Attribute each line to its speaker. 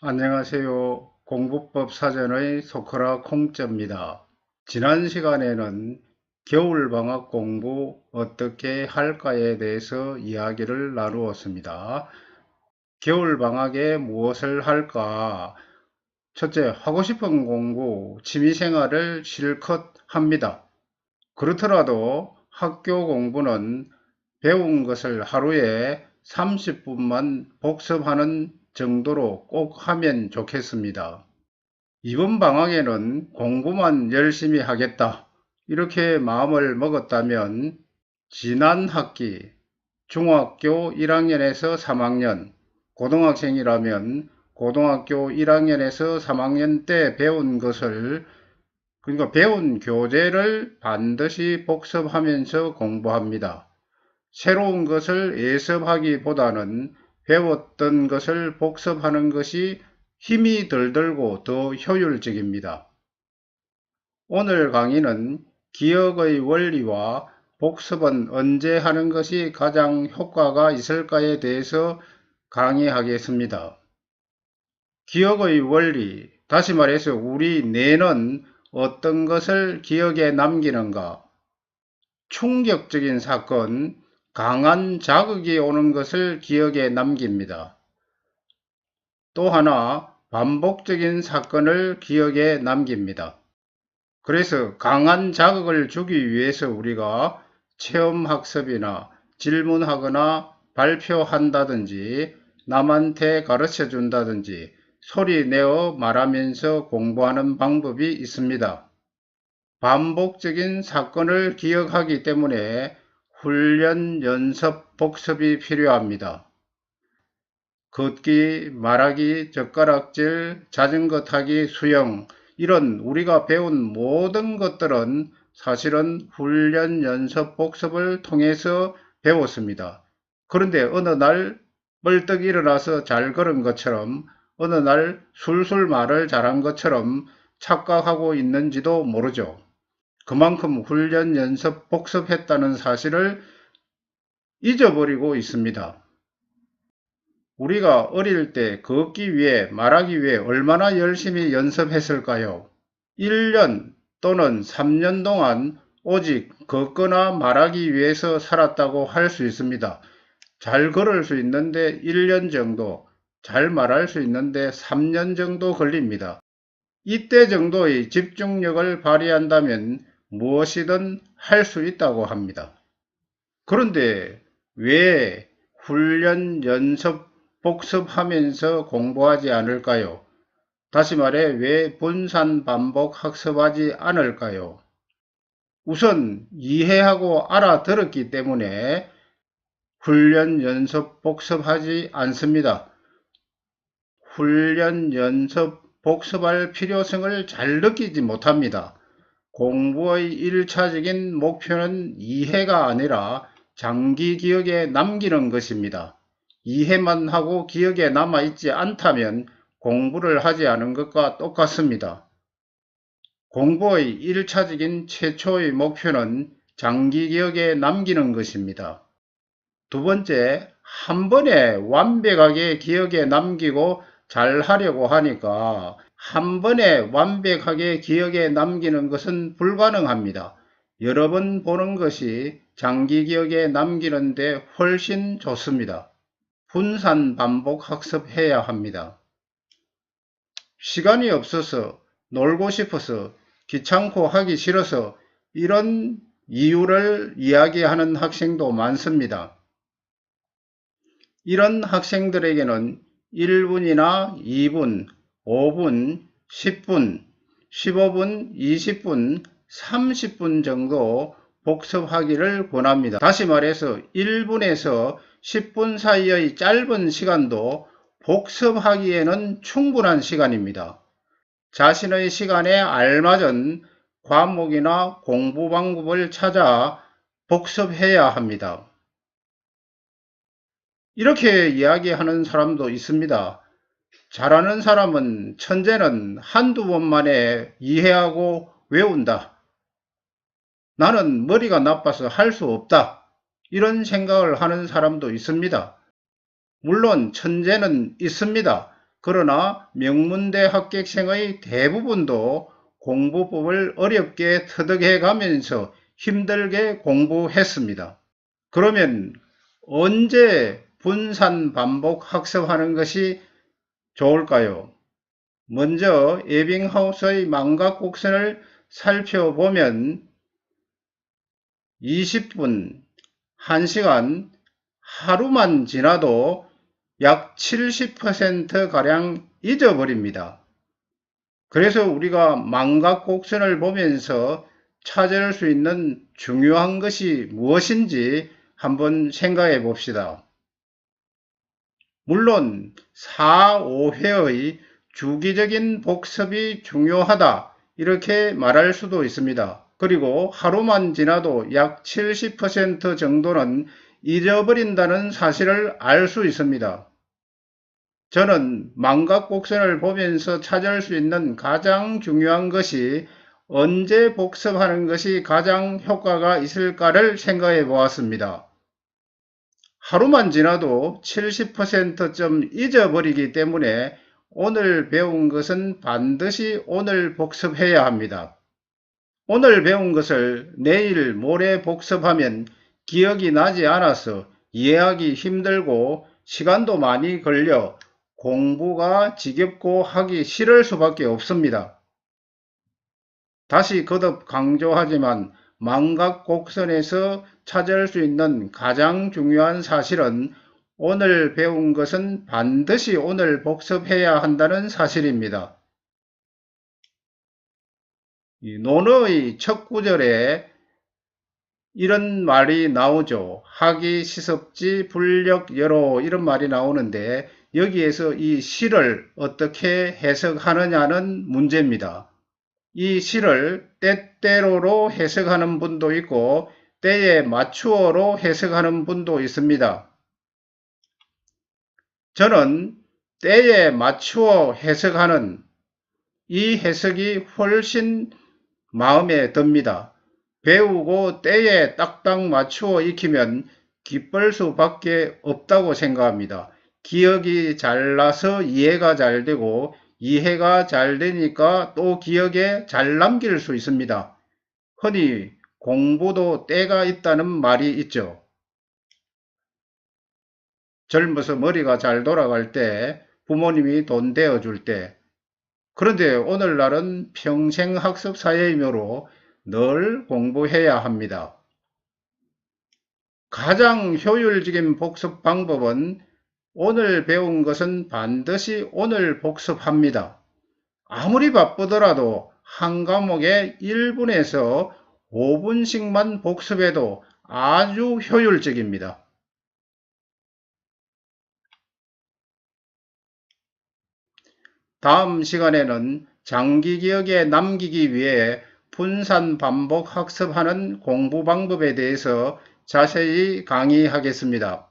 Speaker 1: 안녕하세요. 공부법 사전의 소크라 콩자입니다. 지난 시간에는 겨울방학 공부 어떻게 할까에 대해서 이야기를 나누었습니다. 겨울방학에 무엇을 할까? 첫째, 하고 싶은 공부, 취미생활을 실컷 합니다. 그렇더라도 학교 공부는 배운 것을 하루에 30분만 복습하는 정도로 꼭 하면 좋겠습니다. 이번 방학에는 공부만 열심히 하겠다. 이렇게 마음을 먹었다면 지난 학기 중학교 1학년에서 3학년, 고등학생이라면 고등학교 1학년에서 3학년 때 배운 것을 그러니까 배운 교재를 반드시 복습하면서 공부합니다. 새로운 것을 예습하기보다는 배웠던 것을 복습하는 것이 힘이 덜 들고 더 효율적입니다. 오늘 강의는 기억의 원리와 복습은 언제 하는 것이 가장 효과가 있을까에 대해서 강의하겠습니다. 기억의 원리, 다시 말해서 우리 뇌는 어떤 것을 기억에 남기는가? 충격적인 사건, 강한 자극이 오는 것을 기억에 남깁니다. 또 하나, 반복적인 사건을 기억에 남깁니다. 그래서 강한 자극을 주기 위해서 우리가 체험학습이나 질문하거나 발표한다든지 남한테 가르쳐 준다든지 소리 내어 말하면서 공부하는 방법이 있습니다. 반복적인 사건을 기억하기 때문에 훈련, 연습, 복습이 필요합니다. 걷기, 말하기, 젓가락질, 자전거 타기, 수영 이런 우리가 배운 모든 것들은 사실은 훈련, 연습, 복습을 통해서 배웠습니다. 그런데 어느 날 벌떡 일어나서 잘 걸은 것처럼 어느 날 술술 말을 잘한 것처럼 착각하고 있는지도 모르죠. 그만큼 훈련, 연습, 복습했다는 사실을 잊어버리고 있습니다. 우리가 어릴 때 걷기 위해 말하기 위해 얼마나 열심히 연습했을까요? 1년 또는 3년 동안 오직 걷거나 말하기 위해서 살았다고 할 수 있습니다. 잘 걸을 수 있는데 1년 정도, 잘 말할 수 있는데 3년 정도 걸립니다. 이때 정도의 집중력을 발휘한다면 무엇이든 할 수 있다고 합니다. 그런데 왜 훈련, 연습, 복습하면서 공부하지 않을까요? 다시 말해 왜 분산 반복 학습하지 않을까요? 우선 이해하고 알아들었기 때문에 훈련, 연습, 복습하지 않습니다. 훈련, 연습, 복습할 필요성을 잘 느끼지 못합니다. 공부의 1차적인 목표는 이해가 아니라 장기 기억에 남기는 것입니다. 이해만 하고 기억에 남아있지 않다면 공부를 하지 않은 것과 똑같습니다. 공부의 1차적인 최초의 목표는 장기 기억에 남기는 것입니다. 두 번째, 한 번에 완벽하게 기억에 남기고 잘 하려고 하니까 한 번에 완벽하게 기억에 남기는 것은 불가능합니다. 여러 번 보는 것이 장기 기억에 남기는데 훨씬 좋습니다. 분산 반복 학습해야 합니다. 시간이 없어서, 놀고 싶어서, 귀찮고 하기 싫어서 이런 이유를 이야기하는 학생도 많습니다. 이런 학생들에게는 1분이나 2분, 5분, 10분, 15분, 20분, 30분 정도 복습하기를 권합니다. 다시 말해서 1분에서 10분 사이의 짧은 시간도 복습하기에는 충분한 시간입니다. 자신의 시간에 알맞은 과목이나 공부 방법을 찾아 복습해야 합니다. 이렇게 이야기하는 사람도 있습니다. 잘하는 사람은 천재는 한두 번 만에 이해하고 외운다. 나는 머리가 나빠서 할 수 없다. 이런 생각을 하는 사람도 있습니다. 물론 천재는 있습니다. 그러나 명문대 합격생의 대부분도 공부법을 어렵게 터득해 가면서 힘들게 공부했습니다. 그러면 언제 분산 반복 학습하는 것이 좋을까요? 먼저 에빙하우스의 망각 곡선을 살펴보면 20분, 1시간, 하루만 지나도 약 70%가량 잊어버립니다. 그래서 우리가 망각 곡선을 보면서 찾을 수 있는 중요한 것이 무엇인지 한번 생각해 봅시다. 물론 4, 5회의 주기적인 복습이 중요하다 이렇게 말할 수도 있습니다. 그리고 하루만 지나도 약 70% 정도는 잊어버린다는 사실을 알 수 있습니다. 저는 망각 곡선을 보면서 찾을 수 있는 가장 중요한 것이 언제 복습하는 것이 가장 효과가 있을까를 생각해 보았습니다. 하루만 지나도 70%쯤 잊어버리기 때문에 오늘 배운 것은 반드시 오늘 복습해야 합니다. 오늘 배운 것을 내일 모레 복습하면 기억이 나지 않아서 이해하기 힘들고 시간도 많이 걸려 공부가 지겹고 하기 싫을 수밖에 없습니다. 다시 거듭 강조하지만 망각 곡선에서 찾을 수 있는 가장 중요한 사실은 오늘 배운 것은 반드시 오늘 복습해야 한다는 사실입니다. 논어의 첫 구절에 이런 말이 나오죠. 하기 시섭지 불력여로 이런 말이 나오는데 여기에서 이 시를 어떻게 해석하느냐는 문제입니다. 이 시를 때때로로 해석하는 분도 있고 때에 맞추어로 해석하는 분도 있습니다. 저는 때에 맞추어 해석하는 이 해석이 훨씬 마음에 듭니다. 배우고 때에 딱딱 맞추어 익히면 기쁠 수밖에 없다고 생각합니다. 기억이 잘 나서 이해가 잘 되고 이해가 잘 되니까 또 기억에 잘 남길 수 있습니다. 흔히 공부도 때가 있다는 말이 있죠. 젊어서 머리가 잘 돌아갈 때, 부모님이 돈 대어줄 때, 그런데 오늘날은 평생 학습 사회이므로 늘 공부해야 합니다. 가장 효율적인 복습 방법은 오늘 배운 것은 반드시 오늘 복습합니다. 아무리 바쁘더라도 한 과목에 1분에서 5분씩만 복습해도 아주 효율적입니다. 다음 시간에는 장기 기억에 남기기 위해 분산 반복 학습하는 공부 방법에 대해서 자세히 강의하겠습니다.